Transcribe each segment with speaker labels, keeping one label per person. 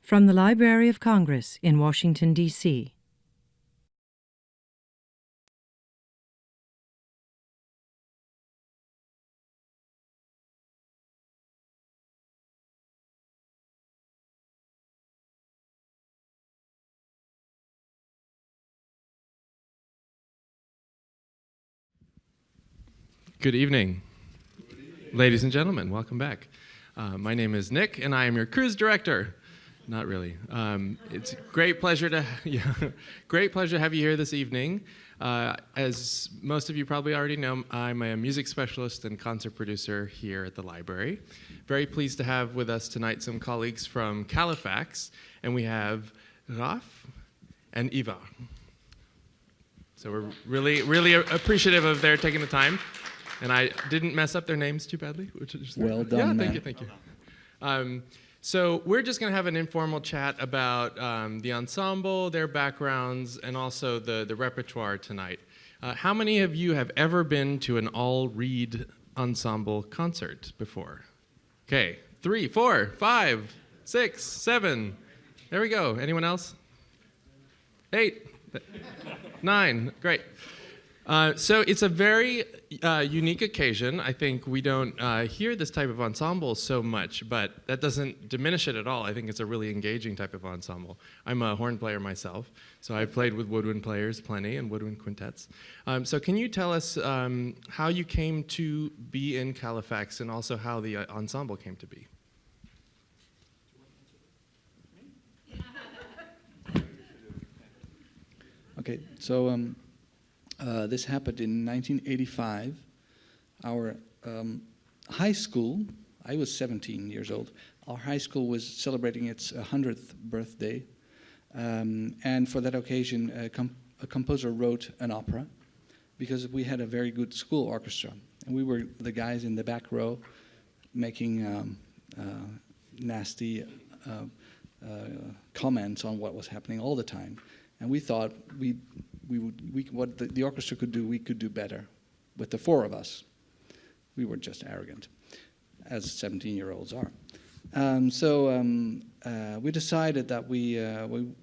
Speaker 1: From the Library of Congress in Washington, D.C.
Speaker 2: Good evening, ladies and gentlemen. Welcome back. My name is Nick, and I am your cruise director. Not really. It's a great pleasure to have you here this evening. As most of you probably already know, I'm a music specialist and concert producer here at the library. Very pleased to have with us tonight some colleagues from Calefax, and we have Raf and Ivar. So we're really appreciative of their taking the time. And I didn't mess up their names too badly, which is
Speaker 3: well done.
Speaker 2: Yeah, thank you. So we're just going to have an informal chat about the ensemble, their backgrounds, and also the repertoire tonight. How many of you have ever been to an all-reed ensemble concert before? Okay, 3, 4, 5, 6, 7. There we go. Anyone else? 8, 9. Great. So it's a very unique occasion. I think we don't hear this type of ensemble so much, but that doesn't diminish it at all. I think it's a really engaging type of ensemble. I'm a horn player myself, so I've played with woodwind players plenty and woodwind quintets. So can you tell us how you came to be in Calefax and also how the ensemble came to be?
Speaker 3: Okay, so this happened in 1985. Our high school, I was 17 years old, our high school was celebrating its 100th birthday. And for that occasion, a composer wrote an opera because we had a very good school orchestra. And we were the guys in the back row making nasty comments on what was happening all the time. And we thought what the orchestra could do, we could do better with the four of us. We were just arrogant, as 17-year-olds are. We decided that we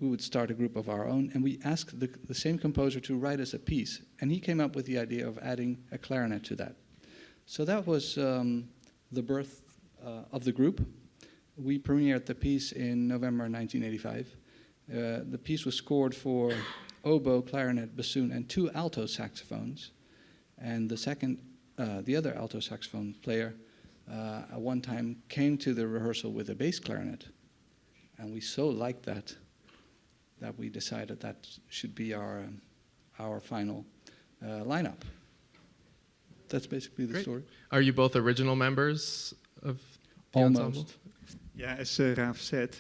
Speaker 3: would start a group of our own, and we asked the same composer to write us a piece. And he came up with the idea of adding a clarinet to that. So that was the birth of the group. We premiered the piece in November 1985. The piece was scored for oboe, clarinet, bassoon, and 2 alto saxophones. And the other alto saxophone player at one time came to the rehearsal with a bass clarinet. And we so liked that we decided that should be our final lineup. That's basically the
Speaker 2: Great.
Speaker 3: story.
Speaker 2: Are you both original members of the ensemble?
Speaker 3: Almost.
Speaker 4: Yeah, as Raaf said,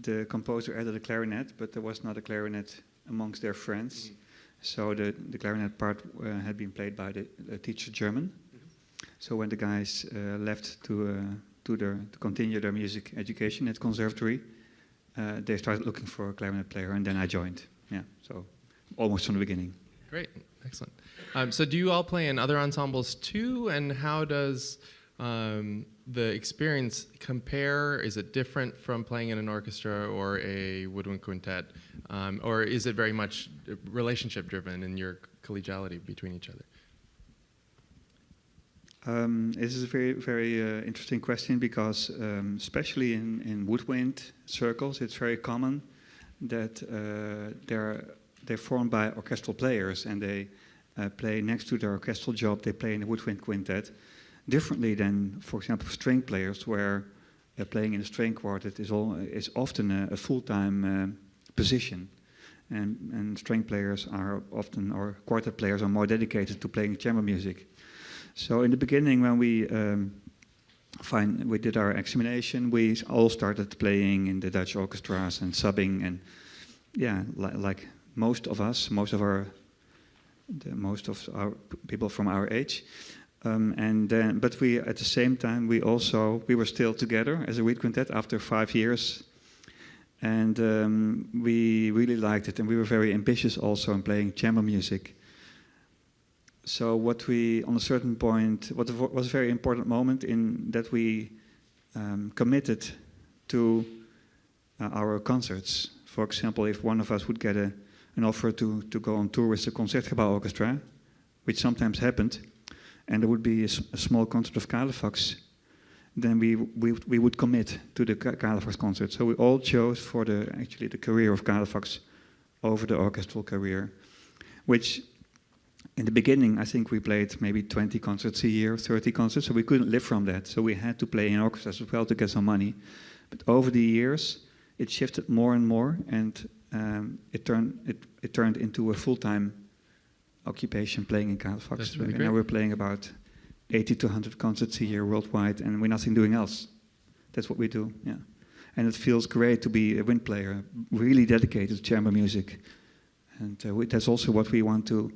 Speaker 4: the composer added a clarinet, but there was not a clarinet amongst their friends. Mm-hmm. So the clarinet part had been played by the teacher German. Mm-hmm. So when the guys left to continue their music education at conservatory, they started looking for a clarinet player, and then I joined. Yeah, so almost from the beginning.
Speaker 2: Great, excellent. So do you all play in other ensembles too, and how does the experience compare? Is it different from playing in an orchestra or a woodwind quintet? Or is it very much relationship driven in your collegiality between each other?
Speaker 4: This is a very, very interesting question because especially in woodwind circles, it's very common that they're formed by orchestral players and they play next to their orchestral job, they play in a woodwind quintet. Differently than, for example, string players, where playing in a string quartet is often a full-time position, and string players are often, or quartet players are more dedicated to playing chamber music. So in the beginning, when we did our examination, we all started playing in the Dutch orchestras and subbing, and yeah, like most of our people from our age. But we, at the same time, we were still together as a reed quintet after 5 years, and we really liked it, and we were very ambitious also in playing chamber music. So on a certain point, what was a very important moment in that we committed to our concerts. For example, if one of us would get an offer to go on tour with the Concertgebouw Orchestra, which sometimes happened, and there would be a small concert of Calefax, then we would commit to the Calefax concert. So we all chose for actually the career of Calefax over the orchestral career, which in the beginning I think we played maybe 20 concerts a year, 30 concerts, so we couldn't live from that. So we had to play in orchestras as well to get some money. But over the years it shifted more and more, and it turned into a full-time occupation playing in Calefax.
Speaker 2: That's really
Speaker 4: and
Speaker 2: great.
Speaker 4: now we're playing about 80 to 100 concerts a year worldwide, and we're nothing doing else. That's what we do, yeah. And it feels great to be a wind player, really dedicated to chamber music. And that's also what we want to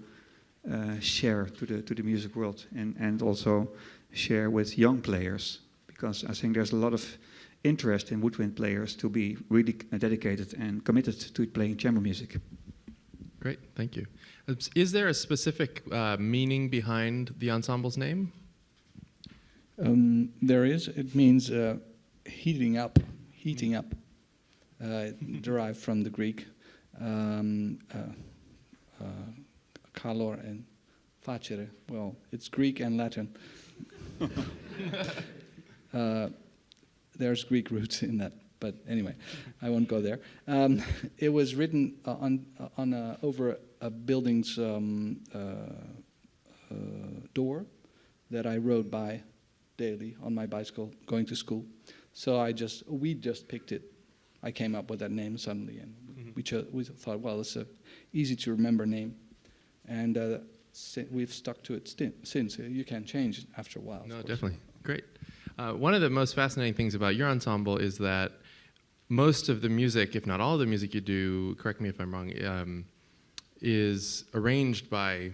Speaker 4: share to the music world, and also share with young players, because I think there's a lot of interest in woodwind players to be really dedicated and committed to playing chamber music.
Speaker 2: Great, thank you. Is there a specific meaning behind the ensemble's name?
Speaker 3: There is. It means heating up, derived from the Greek. Calor and facere. Well, it's Greek and Latin. There's Greek roots in that, but anyway, I won't go there. It was written over a building's door that I rode by daily on my bicycle going to school. So we just picked it. I came up with that name suddenly, and we thought, well, it's a easy to remember name, and we've stuck to it since. You can change it after a while.
Speaker 2: No, definitely. Great. One of the most fascinating things about your ensemble is that most of the music, if not all of the music you do, correct me if I'm wrong, is arranged by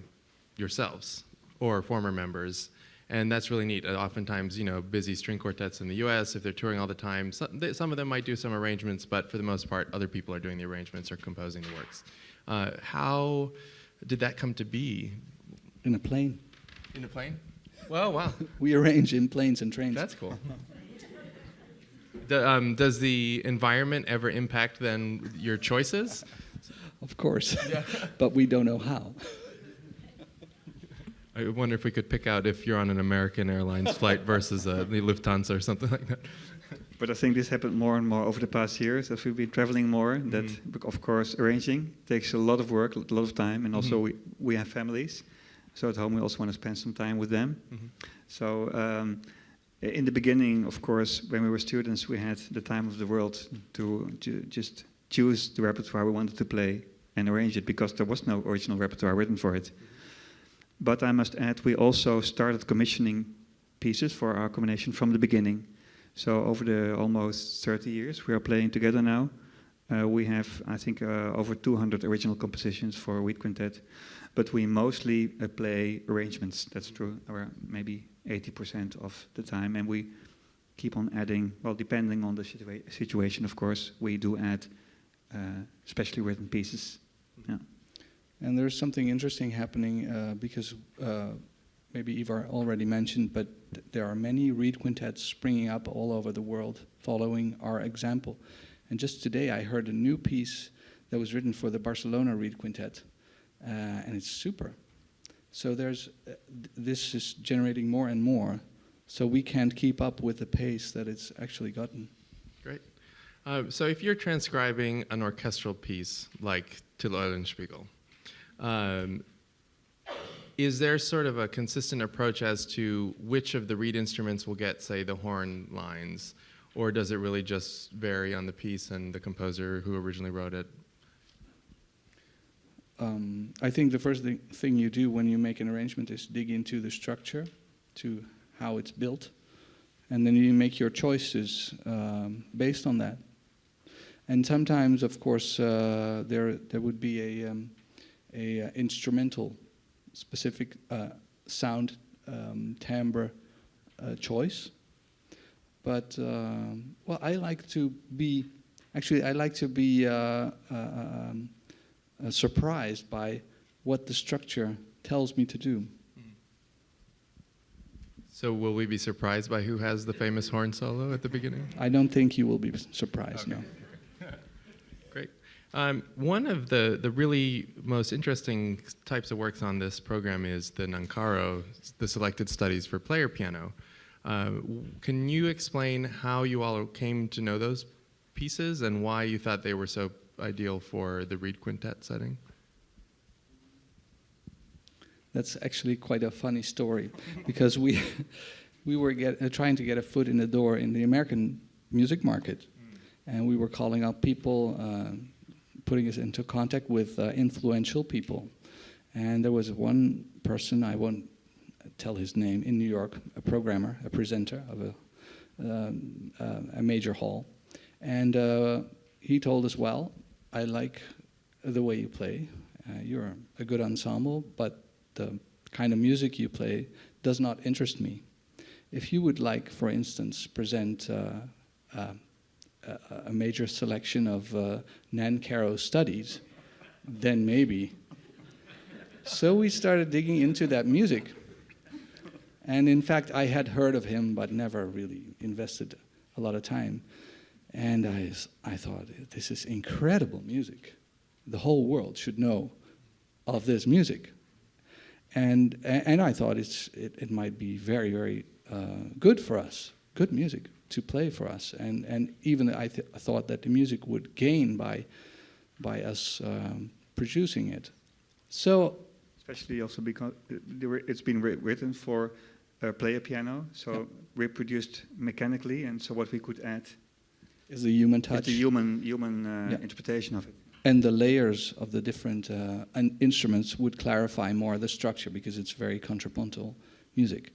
Speaker 2: yourselves or former members. And that's really neat. Oftentimes, busy string quartets in the US, if they're touring all the time, some of them might do some arrangements, but for the most part, other people are doing the arrangements or composing the works. How did that come to be?
Speaker 3: In a plane.
Speaker 2: In a plane? Well, wow.
Speaker 3: We arrange in planes and trains.
Speaker 2: That's cool. Does the environment ever impact then your choices?
Speaker 3: Of course,
Speaker 2: Yeah.
Speaker 3: but we don't know how.
Speaker 2: I wonder if we could pick out if you're on an American Airlines flight versus the Lufthansa or something like that.
Speaker 4: But I think this happened more and more over the past years as we've been traveling more. That, of course, arranging takes a lot of work, a lot of time, and also we have families. So at home we also want to spend some time with them. So in the beginning, of course, when we were students, we had the time of the world to just choose the repertoire we wanted to play and arrange it, because there was no original repertoire written for it. But I must add, we also started commissioning pieces for our combination from the beginning. So over the almost 30 years we are playing together now, we have, I think, over 200 original compositions for Reed Quintet. But we mostly play arrangements, that's true, or maybe 80% of the time. And we keep on adding, well, depending on the situation, of course, we do add specially written pieces. Yeah.
Speaker 3: And there's something interesting happening because maybe Ivar already mentioned, but there are many reed quintets springing up all over the world following our example. And just today I heard a new piece that was written for the Barcelona Reed Quintet, and it's super. So this is generating more and more, so we can't keep up with the pace that it's actually gotten.
Speaker 2: Great. So if you're transcribing an orchestral piece like Till Eulenspiegel, is there sort of a consistent approach as to which of the reed instruments will get, say, the horn lines, or does it really just vary on the piece and the composer who originally wrote it?
Speaker 3: I think the first thing you do when you make an arrangement is dig into the structure, to how it's built, and then you make your choices based on that. And sometimes, of course, there would be a instrumental specific sound timbre choice. But well, I like to be surprised by what the structure tells me to do.
Speaker 2: So will we be surprised by who has the famous horn solo at the beginning?
Speaker 3: I don't think you will be surprised,
Speaker 2: Okay.
Speaker 3: no.
Speaker 2: One of the really most interesting types of works on this program is the Nancaro, the selected studies for player piano. Can you explain how you all came to know those pieces and why you thought they were so ideal for the Reed Quintet setting?
Speaker 3: That's actually quite a funny story, because we were trying to get a foot in the door in the American music market, and we were calling up people, putting us into contact with influential people. And there was one person, I won't tell his name, in New York, a programmer, a presenter of a major hall. And he told us, well, I like the way you play. You're a good ensemble, but the kind of music you play does not interest me. If you would like, for instance, present a major selection of Nancaro studies, then maybe. So we started digging into that music. And in fact, I had heard of him, but never really invested a lot of time. And I thought, this is incredible music. The whole world should know of this music. And I thought it might be very, very good for us, good music to play for us. And even I thought that the music would gain by us producing it. So,
Speaker 4: especially also because it's been written for player piano, so reproduced mechanically, and so what we could add
Speaker 3: is the human touch.
Speaker 4: Is the human interpretation of it.
Speaker 3: And the layers of the different instruments would clarify more the structure, because it's very contrapuntal music,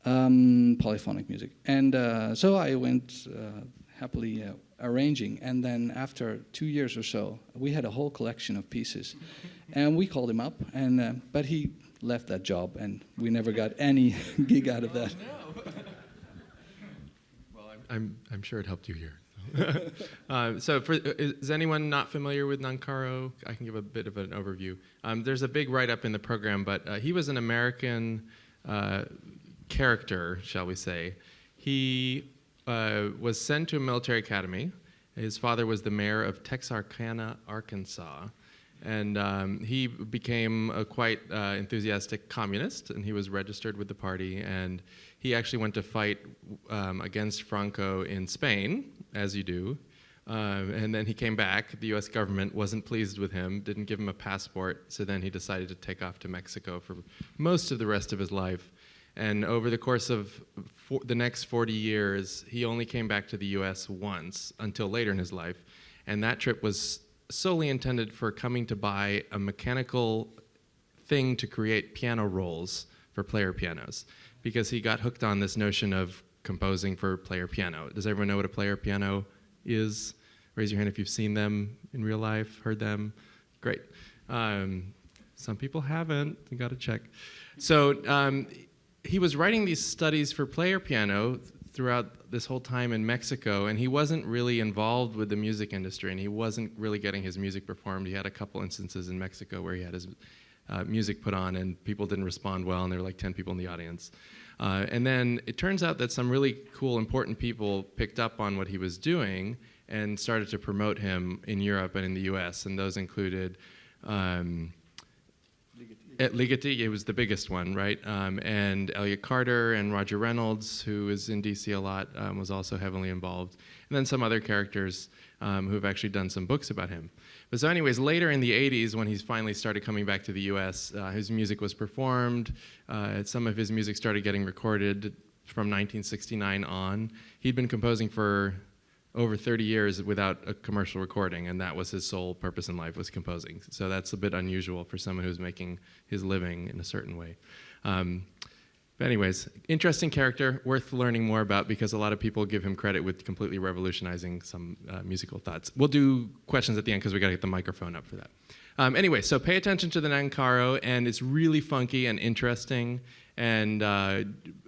Speaker 3: polyphonic music. And so I went happily arranging. And then after 2 years or so, we had a whole collection of pieces. And we called him up, and but he left that job, and we never got any gig out of that.
Speaker 2: Oh, no. Well, I'm sure it helped you here. So is anyone not familiar with Nancaro? I can give a bit of an overview. There's a big write-up in the program, but he was an American character, shall we say. He was sent to a military academy. His father was the mayor of Texarkana, Arkansas. And he became a quite enthusiastic communist, and he was registered with the party. And he actually went to fight against Franco in Spain, as you do. And then he came back. The US government wasn't pleased with him, didn't give him a passport, so then he decided to take off to Mexico for most of the rest of his life. And over the course of the next 40 years, he only came back to the US once, until later in his life. And that trip was solely intended for coming to buy a mechanical thing to create piano rolls for player pianos, because he got hooked on this notion of composing for player piano. Does everyone know what a player piano is? Raise your hand if you've seen them in real life, heard them. Great. Some people haven't. You got to check. So he was writing these studies for player piano throughout this whole time in Mexico, and he wasn't really involved with the music industry, and he wasn't really getting his music performed. He had a couple instances in Mexico where he had his music put on and people didn't respond well, and there were like 10 people in the audience. And then it turns out that some really cool, important people picked up on what he was doing and started to promote him in Europe and in the US, and those included Ligeti, it was the biggest one, right? And Elliot Carter and Roger Reynolds, who is in DC a lot, was also heavily involved. And then some other characters who have actually done some books about him. But so anyways, later in the 80s, when he finally started coming back to the US, his music was performed. Some of his music started getting recorded from 1969 on. He'd been composing for over 30 years without a commercial recording, and that was his sole purpose in life, was composing. So that's a bit unusual for someone who's making his living in a certain way. But anyways, interesting character, worth learning more about, because a lot of people give him credit with completely revolutionizing some musical thoughts. We'll do questions at the end because we got to get the microphone up for that. Anyway, so pay attention to the Nancaro, and it's really funky and interesting, and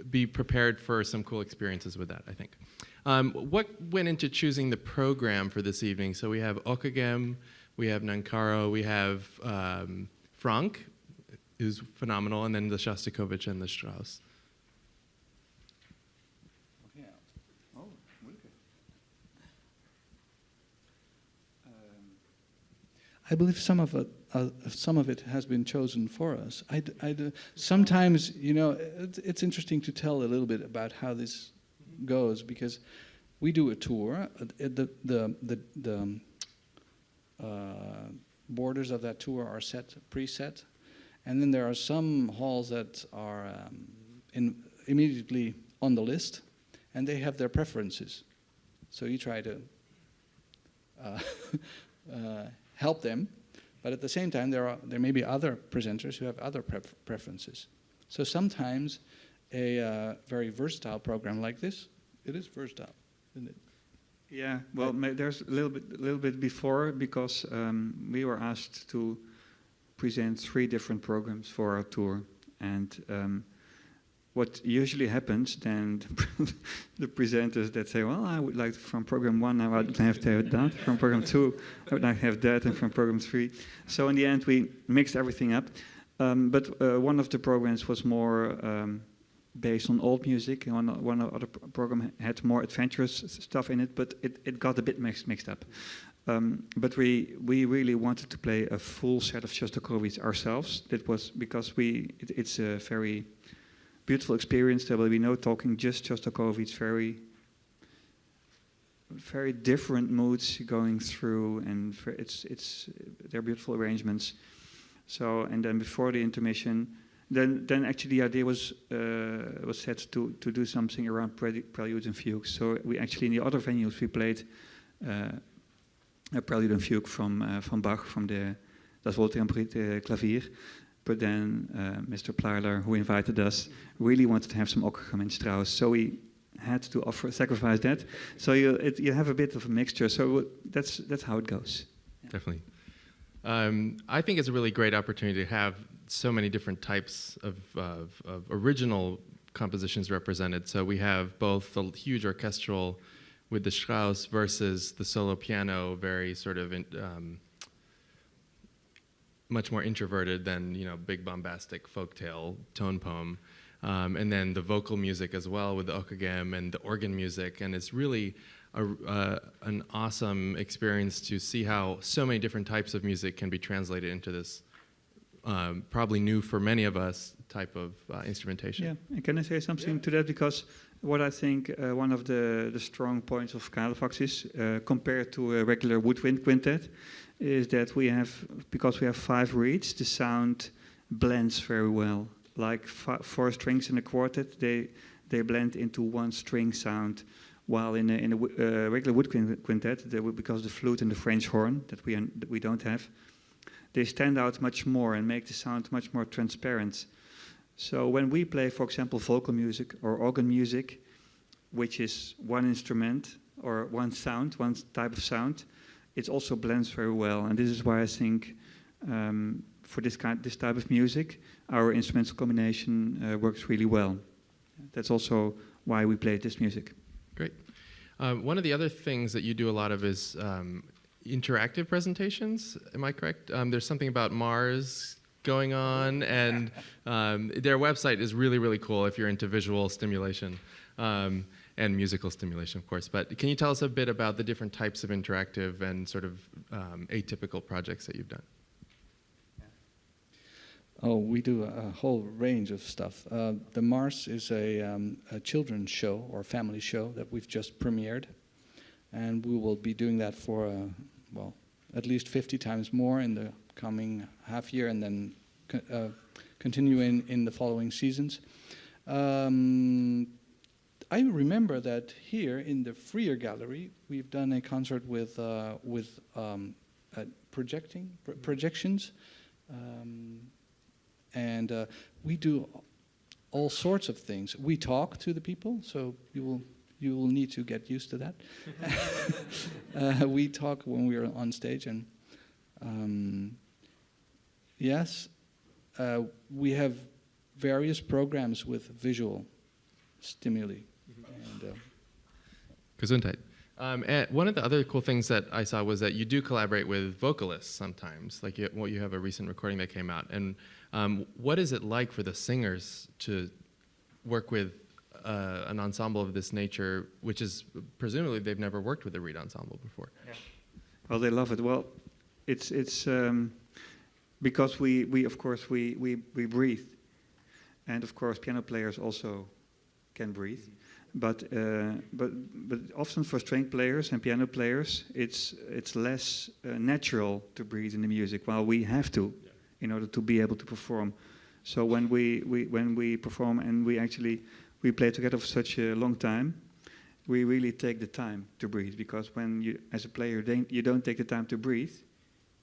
Speaker 2: be prepared for some cool experiences with that, I think. What went into choosing the program for this evening? So we have Ockeghem, we have Nancaro, we have Franck, who's phenomenal, and then the Shostakovich and the Strauss.
Speaker 3: I believe some of it has been chosen for us. Sometimes, you know, it's interesting to tell a little bit about how this goes, because we do a tour. The borders of that tour are preset, and then there are some halls that are immediately on the list, and they have their preferences. So you try to help them, but at the same time there may be other presenters who have other preferences. So sometimes a very versatile program like this, it is versatile, isn't it?
Speaker 4: Yeah, well, there's a little bit before, because we were asked to present 3 different programs for our tour, and what usually happens then, the presenters that say, well, I would like from program 1, I would like to have that, from program 2, I would like to have that, and from program 3. So in the end, we mixed everything up. But one of the programs was more based on old music, and one other program had more adventurous stuff in it, but it got a bit mixed up. But we really wanted to play a full set of Shostakovich ourselves. That was because it's a very beautiful experience. There will be no talking, just Shostakovich, very different moods going through, and they're beautiful arrangements. So, and then before the intermission, then actually the idea was set to do something around preludes and fugues. So we actually, in the other venues, we played a prelude and fugue from Bach, from the Das Wohltemperate Klavier. But then Mr. Plarler, who invited us, really wanted to have some Ockeghem and Strauss, so we had to sacrifice that. So you have a bit of a mixture. So that's how it goes.
Speaker 2: Definitely. I think it's a really great opportunity to have so many different types of original compositions represented. So we have both the huge orchestral with the Strauss versus the solo piano, very sort of much more introverted than, you know, big bombastic folktale tone poem, and then the vocal music as well with the Ockeghem and the organ music, and it's really an awesome experience to see how so many different types of music can be translated into this probably new for many of us type of instrumentation.
Speaker 4: Yeah, and can I say something to that? Because what I think one of the strong points of Calefax is, compared to a regular woodwind quintet, is that because we have 5 reeds, the sound blends very well. Like 4 strings in a quartet, they blend into one string sound, while in a regular wood quintet, because the flute and the French horn that we don't have, they stand out much more and make the sound much more transparent. So when we play, for example, vocal music or organ music, which is one instrument or one sound, one type of sound, it also blends very well. And this is why I think for this type of music, our instrumental combination works really well. That's also why we play this music.
Speaker 2: Great. One of the other things that you do a lot of is interactive presentations. Am I correct? There's something about Mars going on, and their website is really, really cool if you're into visual stimulation and musical stimulation, of course. But can you tell us a bit about the different types of interactive and sort of atypical projects that you've done?
Speaker 3: Oh, we do a whole range of stuff. The Mars is a children's show or family show that we've just premiered. And we will be doing that for, at least 50 times more in the coming half year, and then continue in the following seasons. I remember that here in the Freer Gallery, we've done a concert with projections. And we do all sorts of things. We talk to the people, so you will need to get used to that. We talk when we are on stage, and yes, we have various programs with visual stimuli. And,
Speaker 2: Gesundheit. And one of the other cool things that I saw was that you do collaborate with vocalists sometimes. Like you have a recent recording that came out. And what is it like for the singers to work with an ensemble of this nature, which is presumably they've never worked with a reed ensemble before?
Speaker 4: Yeah. Well, they love it. Well, it's because we of course we breathe, and of course piano players also can breathe, but often for string players and piano players it's less natural to breathe in the music, while we have to in order to be able to perform. So when we perform and we play together for such a long time, we really take the time to breathe, because when you, as a player, you don't take the time to breathe,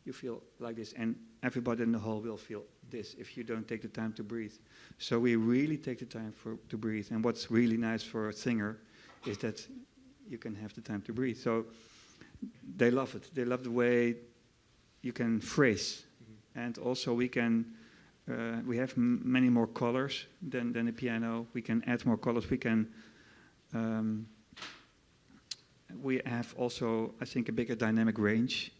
Speaker 4: you feel like this, and everybody in the hall will feel this if you don't take the time to breathe. So we really take the time to breathe, and what's really nice for a singer is that you can have the time to breathe. So they love it. They love the way you can phrase, and also we can. We have many more colors than a piano. We can add more colors. We can. We have also, I think, a bigger dynamic range,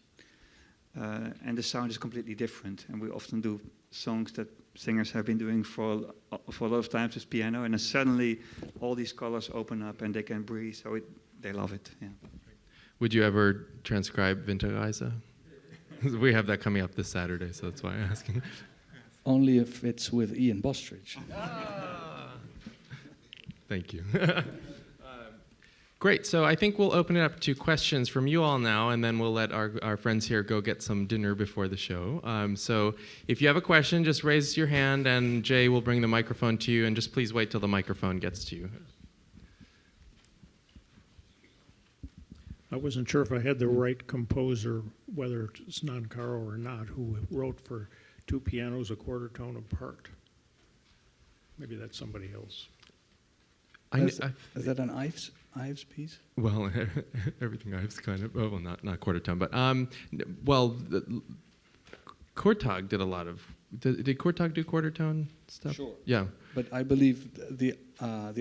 Speaker 4: and the sound is completely different. And we often do songs that singers have been doing for a lot of times with piano, and then suddenly all these colors open up and they can breathe. So they love it. Yeah.
Speaker 2: Would you ever transcribe Winterreise? We have that coming up this Saturday, so that's why I'm asking.
Speaker 3: Only if it's with Ian Bostridge.
Speaker 2: Thank you. Great, so I think we'll open it up to questions from you all now, and then we'll let our friends here go get some dinner before the show. So if you have a question, just raise your hand, and Jay will bring the microphone to you, and just please wait till the microphone gets to you.
Speaker 5: I wasn't sure if I had the right composer, whether it's non-Caro or not, who wrote for two pianos a quarter tone apart. Maybe that's somebody else.
Speaker 3: Is that an Ives piece?
Speaker 2: Well, everything Ives kind of, well, not quarter tone, but Kortag did a lot of. Did Kortag do quarter tone stuff?
Speaker 3: Sure.
Speaker 2: Yeah.
Speaker 3: But I believe the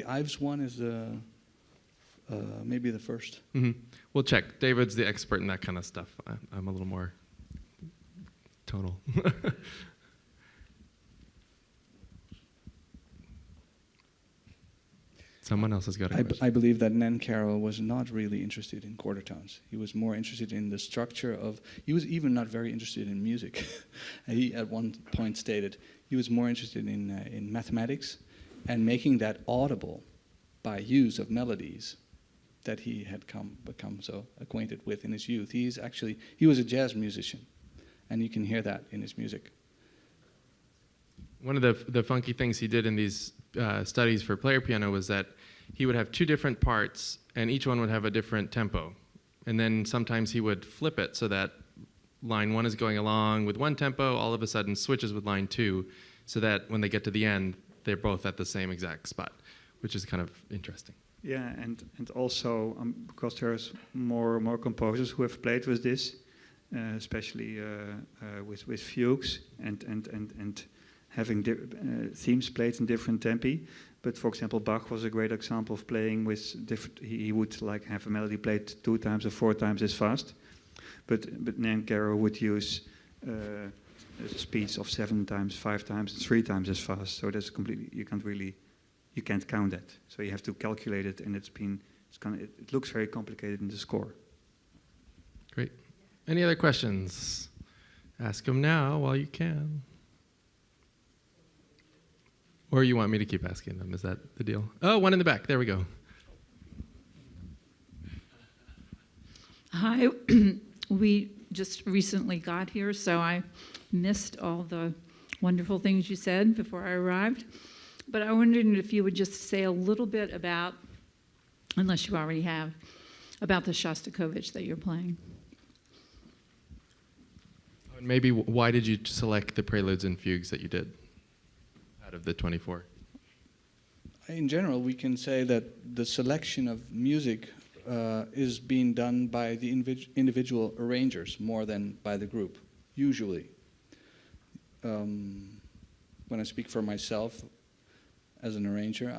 Speaker 3: Ives one is maybe the first.
Speaker 2: Mm-hmm. We'll check. David's the expert in that kind of stuff. I'm a little more tonal. Someone else has got a question.
Speaker 3: I believe that Nancaro was not really interested in quarter tones. He was more interested in the structure of. He was even not very interested in music. He at one point stated he was more interested in mathematics and making that audible by use of melodies that he had become so acquainted with in his youth. He was a jazz musician, and you can hear that in his music.
Speaker 2: One of the funky things he did in these studies for player piano was that he would have two different parts, and each one would have a different tempo. And then sometimes he would flip it so that line one is going along with one tempo, all of a sudden switches with line two, so that when they get to the end, they're both at the same exact spot, which is kind of interesting.
Speaker 4: Yeah, and also because there's more composers who have played with this, especially with fugues and having themes played in different tempi. But for example, Bach was a great example of playing with different. He would like have a melody played 2 times or 4 times as fast, but Nancaro would use speeds of 7 times, 5 times, 3 times as fast. So that's completely you can't count that. So you have to calculate it, and it looks very complicated in the score.
Speaker 2: Great. Any other questions? Ask them now while you can. Or you want me to keep asking them? Is that the deal? Oh, one in the back. There we go.
Speaker 6: Hi. We just recently got here, so I missed all the wonderful things you said before I arrived. But I wondered if you would just say a little bit about, unless you already have, about the Shostakovich that you're playing.
Speaker 2: Maybe why did you select the preludes and fugues that you did out of the 24?
Speaker 3: In general, we can say that the selection of music is being done by the individual arrangers more than by the group, usually. When I speak for myself as an arranger,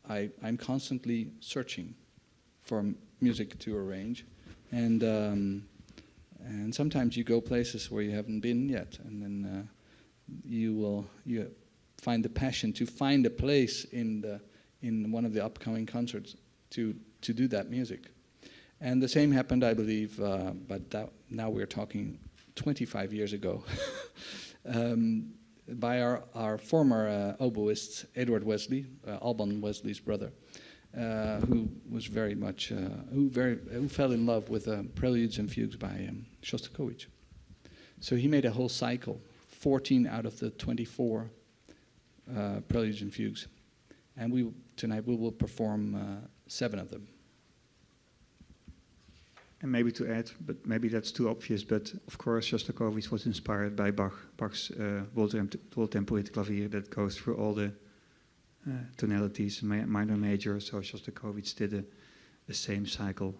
Speaker 3: I'm constantly searching for music to arrange, and sometimes you go places where you haven't been yet, and then you find the passion to find a place in one of the upcoming concerts to do that music. And the same happened, I believe, but now we're talking 25 years ago by our former oboist, Edward Wesley, Alban Wesley's brother, who was very much, who fell in love with Preludes and Fugues by Shostakovich. So he made a whole cycle, 14 out of the 24 Preludes and Fugues. And tonight we will perform 7 of them.
Speaker 4: And maybe to add, but maybe that's too obvious, but of course Shostakovich was inspired by Bach's Wohltemporierte Klavier that goes through all the tonalities, minor, major, so Shostakovich did the same cycle.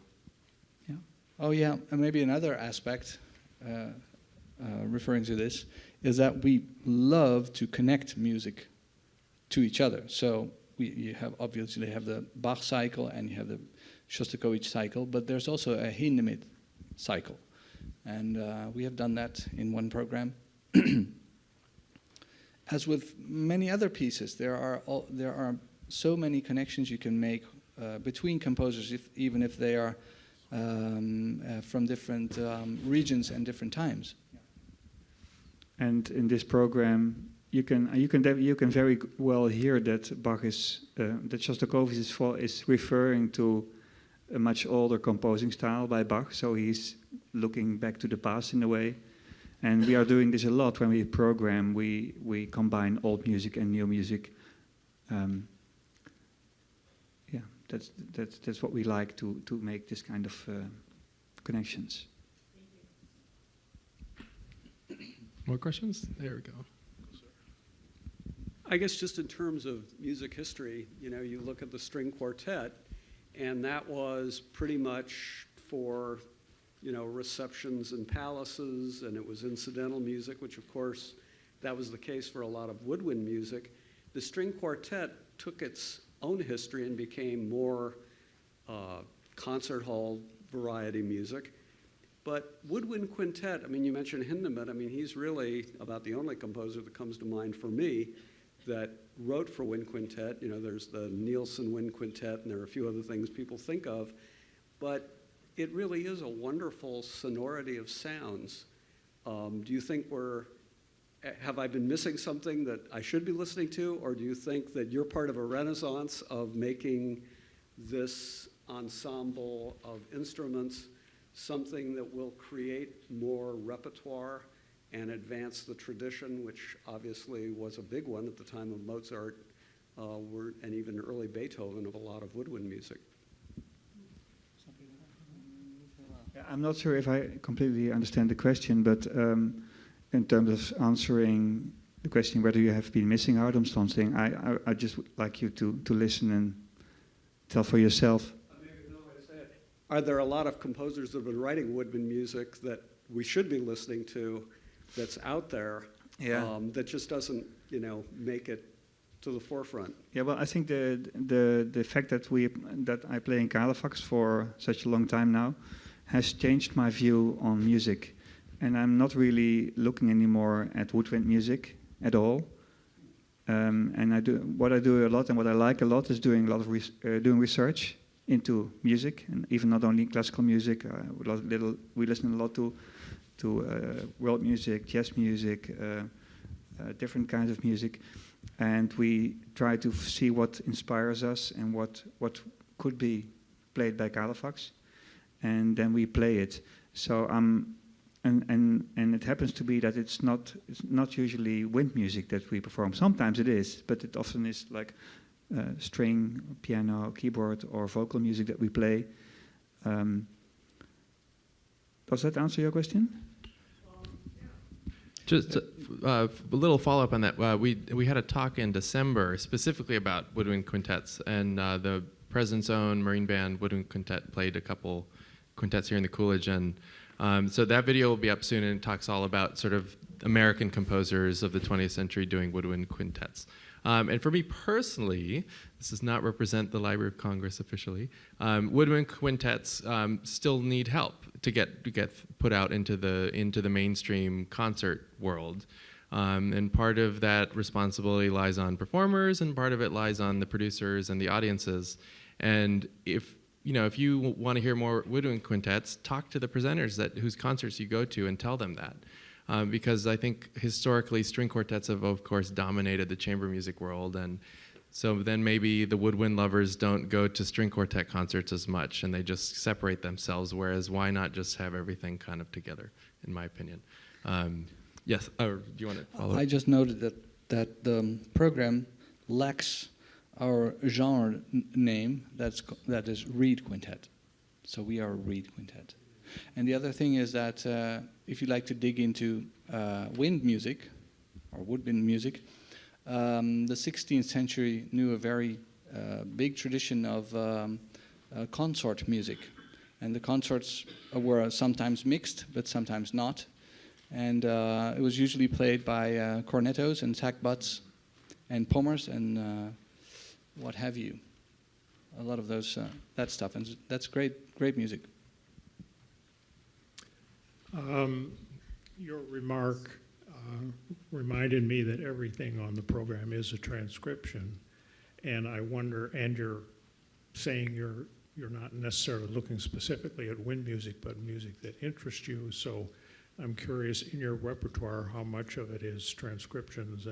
Speaker 3: Yeah. Oh yeah, and maybe another aspect referring to this is that we love to connect music to each other. So you have obviously the Bach cycle and you have the Shostakovich cycle, but there's also a Hindemith cycle, and we have done that in one program. As with many other pieces, there are so many connections you can make between composers, even if they are from different regions and different times.
Speaker 4: And in this program, you can very well hear that Bach that Shostakovich is referring to a much older composing style by Bach, so he's looking back to the past in a way. And we are doing this a lot when we program. We combine old music and new music. Yeah, that's what we like to make this kind of connections.
Speaker 2: More questions? There we go.
Speaker 7: I guess just in terms of music history, you look at the string quartet, and that was pretty much for, receptions and palaces, and it was incidental music, which of course, that was the case for a lot of woodwind music. The string quartet took its own history and became more concert hall variety music. But woodwind quintet, you mentioned Hindemith, he's really about the only composer that comes to mind for me that wrote for wind quintet. There's the Nielsen wind quintet, and there are a few other things people think of, but it really is a wonderful sonority of sounds. Do you think have I been missing something that I should be listening to, or do you think that you're part of a renaissance of making this ensemble of instruments something that will create more repertoire and advance the tradition, which obviously was a big one at the time of Mozart and even early Beethoven, of a lot of woodwind music?
Speaker 4: Yeah, I'm not sure if I completely understand the question, but in terms of answering the question whether you have been missing out on something, I just would like you to listen and tell for yourself.
Speaker 7: Are there a lot of composers that have been writing woodwind music that we should be listening to that's out there that just doesn't, make it to the forefront?
Speaker 4: Yeah, well, I think the fact that I play in Calefax for such a long time now has changed my view on music, and I'm not really looking anymore at woodwind music at all. And what I do a lot and what I like a lot is doing a lot of doing research into music, and even not only classical music. We listen a lot to world music, jazz music, different kinds of music, and we try to see what inspires us and what could be played by Calefax, and then we play it. So and it happens to be that it's not usually wind music that we perform. Sometimes it is, but it often is like string, piano, keyboard, or vocal music that we play. Does that answer your question?
Speaker 2: Just a little follow-up on that. We had a talk in December specifically about woodwind quintets, and the President's Own Marine Band Woodwind Quintet played a couple quintets here in the Coolidge, and so that video will be up soon, and it talks all about sort of American composers of the 20th century doing woodwind quintets. And for me personally, this does not represent the Library of Congress officially. Woodwind quintets still need help to get put out into the mainstream concert world, and part of that responsibility lies on performers, and part of it lies on the producers and the audiences. And if if you want to hear more woodwind quintets, talk to the presenters whose concerts you go to and tell them that. Because I think historically string quartets have, of course, dominated the chamber music world, and so then maybe the woodwind lovers don't go to string quartet concerts as much, and they just separate themselves, whereas why not just have everything kind of together, in my opinion. Yes, or do you want to follow up?
Speaker 3: I just noted that the program lacks our genre name, that is Reed Quintet. So we are a Reed Quintet. And the other thing is that if you like to dig into wind music, or woodwind music, the 16th century knew a very big tradition of consort music. And the consorts were sometimes mixed, but sometimes not. And it was usually played by cornetos and sackbuts and pommers and what have you. A lot of those, that stuff. And that's great music.
Speaker 5: Your remark reminded me that everything on the program is a transcription, and I wonder, and you're saying you're not necessarily looking specifically at wind music, but music that interests you, so I'm curious, in your repertoire, how much of it is transcriptions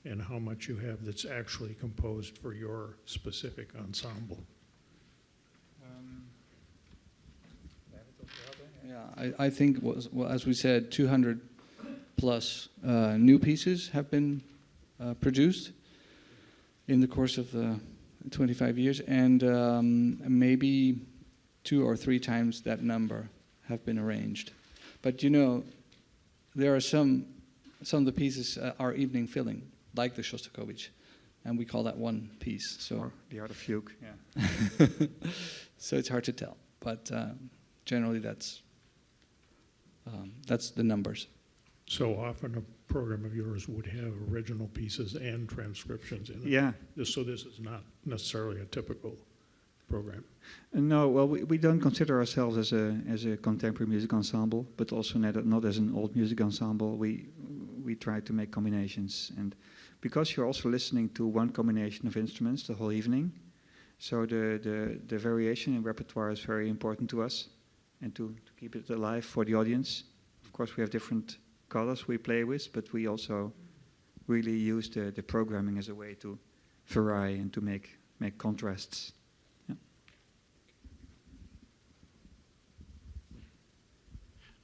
Speaker 5: and how much you have that's actually composed for your specific ensemble?
Speaker 3: Yeah, I think, as we said, 200 plus new pieces have been produced in the course of the 25 years, and maybe 2 or 3 times that number have been arranged. But there are some of the pieces are evening filling, like the Shostakovich, and we call that one piece. So
Speaker 4: or the Art of Fugue, yeah.
Speaker 3: So it's hard to tell, but generally that's the numbers.
Speaker 5: So often a program of yours would have original pieces and transcriptions in it.
Speaker 4: Yeah.
Speaker 5: So this is not necessarily a typical program.
Speaker 4: No, well, we don't consider ourselves as a contemporary music ensemble, but also not as an old music ensemble. We try to make combinations, and because you're also listening to one combination of instruments the whole evening, so the variation in repertoire is very important to us, and to keep it alive for the audience. Of course, we have different colors we play with, but we also really use the programming as a way to vary and to make contrasts.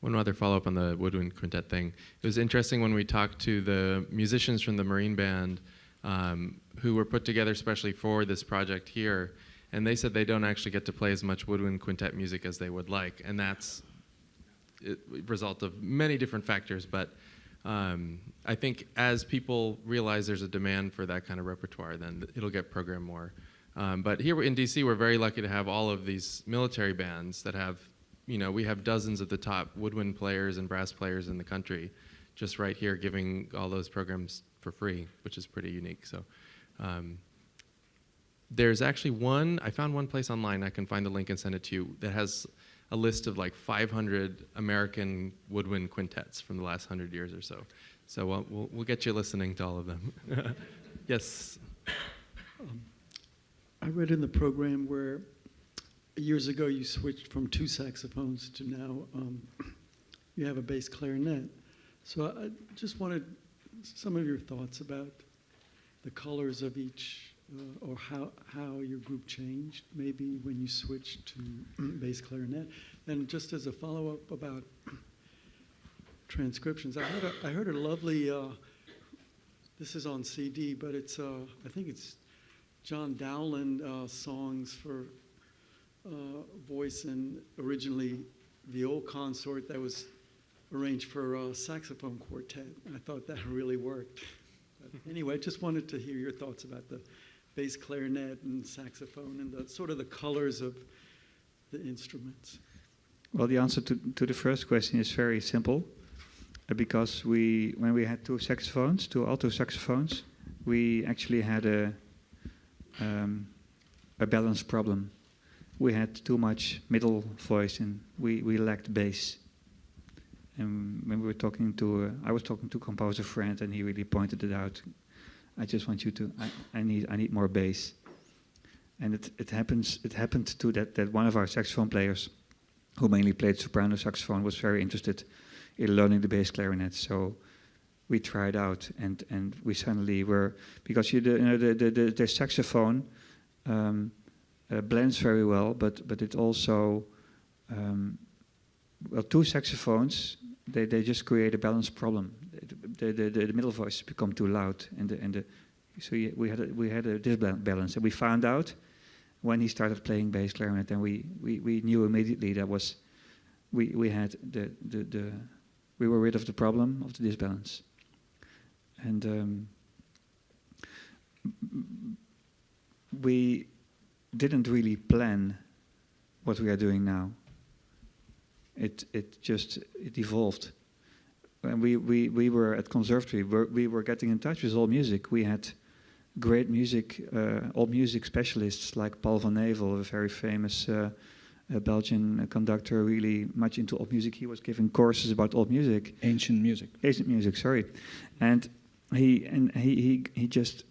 Speaker 2: One other follow-up on the woodwind quintet thing. It was interesting when we talked to the musicians from the Marine Band who were put together especially for this project here, and they said they don't actually get to play as much woodwind quintet music as they would like, and that's a result of many different factors, but I think as people realize there's a demand for that kind of repertoire, then it'll get programmed more. But here in DC, we're very lucky to have all of these military bands that have, we have dozens of the top woodwind players and brass players in the country just right here giving all those programs for free, which is pretty unique. So there's actually I found one place online, I can find the link and send it to you, that has a list of like 500 American woodwind quintets from the last 100 years or so. So we'll get you listening to all of them. Yes?
Speaker 8: I read in the program where years ago you switched from 2 saxophones to now you have a bass clarinet. So I just wanted some of your thoughts about the colors of each, or how your group changed maybe when you switched to bass clarinet. And just as a follow-up about transcriptions, I heard a lovely, this is on CD, but it's I think it's John Dowland songs for voice and originally viol consort that was arranged for a saxophone quartet. I thought that really worked. But anyway, I just wanted to hear your thoughts about the bass clarinet and saxophone and the sort of the colors of the instruments.
Speaker 4: Well, the answer to the first question is very simple, because when we had 2 saxophones, 2 alto saxophones, we actually had a balance problem. We had too much middle voice and we lacked bass. And when we were talking to, I was talking to a composer friend, and he really pointed it out. I just want you to, I need more bass. And it happened to that one of our saxophone players, who mainly played soprano saxophone, was very interested in learning the bass clarinet. So we tried out, and we suddenly were, because the saxophone blends very well, but it also well, two saxophones, they just create a balance problem. The middle voices become too loud, so we had a disbalance, and we found out when he started playing bass clarinet, and we knew immediately that was we were rid of the problem of the disbalance, and we didn't really plan what we are doing now. It evolved. When we were at conservatory, we were getting in touch with all music. We had great music, all music specialists like Paul van Nevel, a very famous Belgian conductor, really much into old music. He was giving courses about old music.
Speaker 3: Ancient music,
Speaker 4: sorry. And he just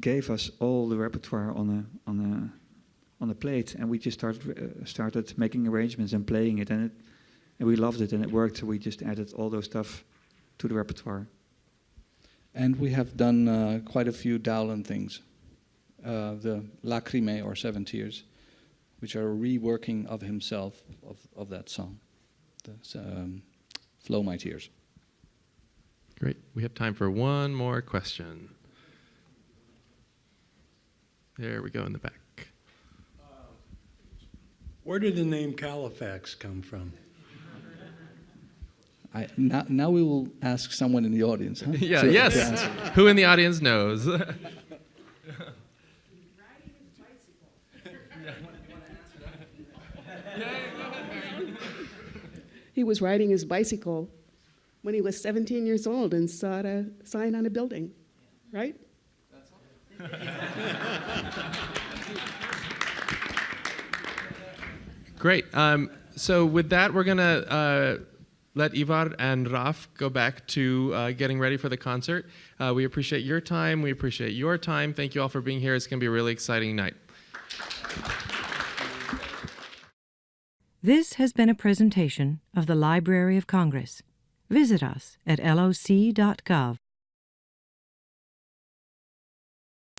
Speaker 4: gave us all the repertoire on a plate, and we just started making arrangements and playing it, and we loved it, and it worked. So we just added all those stuff to the repertoire.
Speaker 3: And we have done quite a few Dowland things. The Lacrime, or 7 Tears, which are a reworking of himself of that song. Flow My Tears.
Speaker 2: Great. We have time for one more question. There we go in the back.
Speaker 9: Where did the name Calefax come from?
Speaker 3: Now we will ask someone in the audience. Huh?
Speaker 2: Yeah, so yes. Who in the audience knows?
Speaker 10: He was riding his bicycle when he was 17 years old and saw a sign on a building, right?
Speaker 2: Great. So with that, we're going to let Ivar and Raf go back to getting ready for the concert. We appreciate your time. We appreciate your time. Thank you all for being here. It's going to be a really exciting night.
Speaker 1: This has been a presentation of the Library of Congress. Visit us at loc.gov.